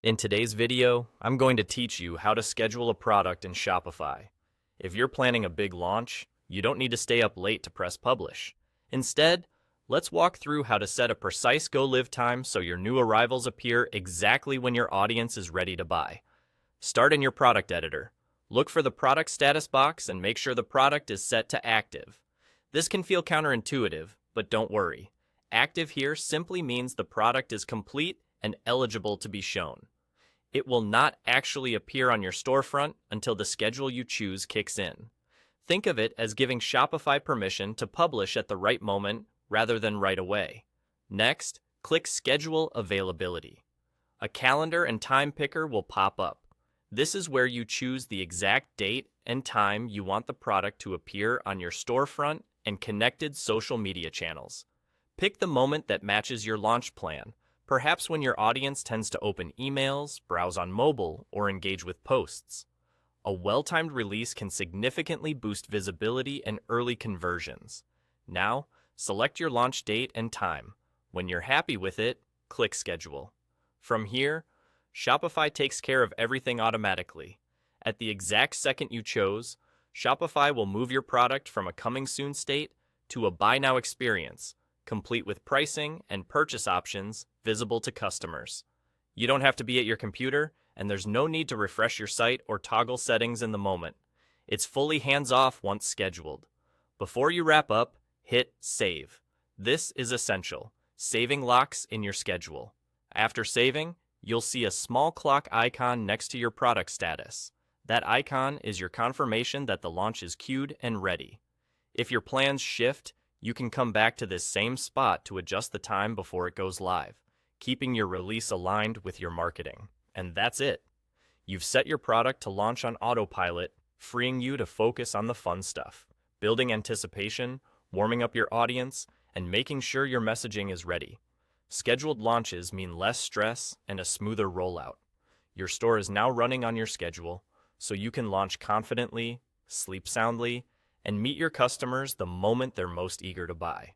In today's video, I'm going to teach you how to schedule a product in Shopify. If you're planning a big launch, you don't need to stay up late to press publish. Instead, let's walk through how to set a precise go-live time so your new arrivals appear exactly when your audience is ready to buy. Start in your product editor. Look for the product status box and make sure the product is set to active. This can feel counterintuitive, but don't worry. Active here simply means the product is complete and eligible to be shown. It will not actually appear on your storefront until the schedule you choose kicks in. Think of it as giving Shopify permission to publish at the right moment rather than right away. Next, click Schedule Availability. A calendar and time picker will pop up. This is where you choose the exact date and time you want the product to appear on your storefront and connected social media channels. Pick the moment that matches your launch plan, perhaps when your audience tends to open emails, browse on mobile, or engage with posts. A well-timed release can significantly boost visibility and early conversions. Now, select your launch date and time. When you're happy with it, click Schedule. From here, Shopify takes care of everything automatically. At the exact second you chose, Shopify will move your product from a coming soon state to a buy now experience, complete with pricing and purchase options visible to customers. You don't have to be at your computer, and there's no need to refresh your site or toggle settings in the moment. It's fully hands-off once scheduled. Before you wrap up, hit Save. This is essential. Saving locks in your schedule. After saving, you'll see a small clock icon next to your product status. That icon is your confirmation that the launch is queued and ready. If your plans shift, you can come back to this same spot to adjust the time before it goes live, keeping your release aligned with your marketing. And that's it. You've set your product to launch on autopilot, freeing you to focus on the fun stuff, building anticipation, warming up your audience, and making sure your messaging is ready. Scheduled launches mean less stress and a smoother rollout. Your store is now running on your schedule, so you can launch confidently, sleep soundly, and meet your customers the moment they're most eager to buy.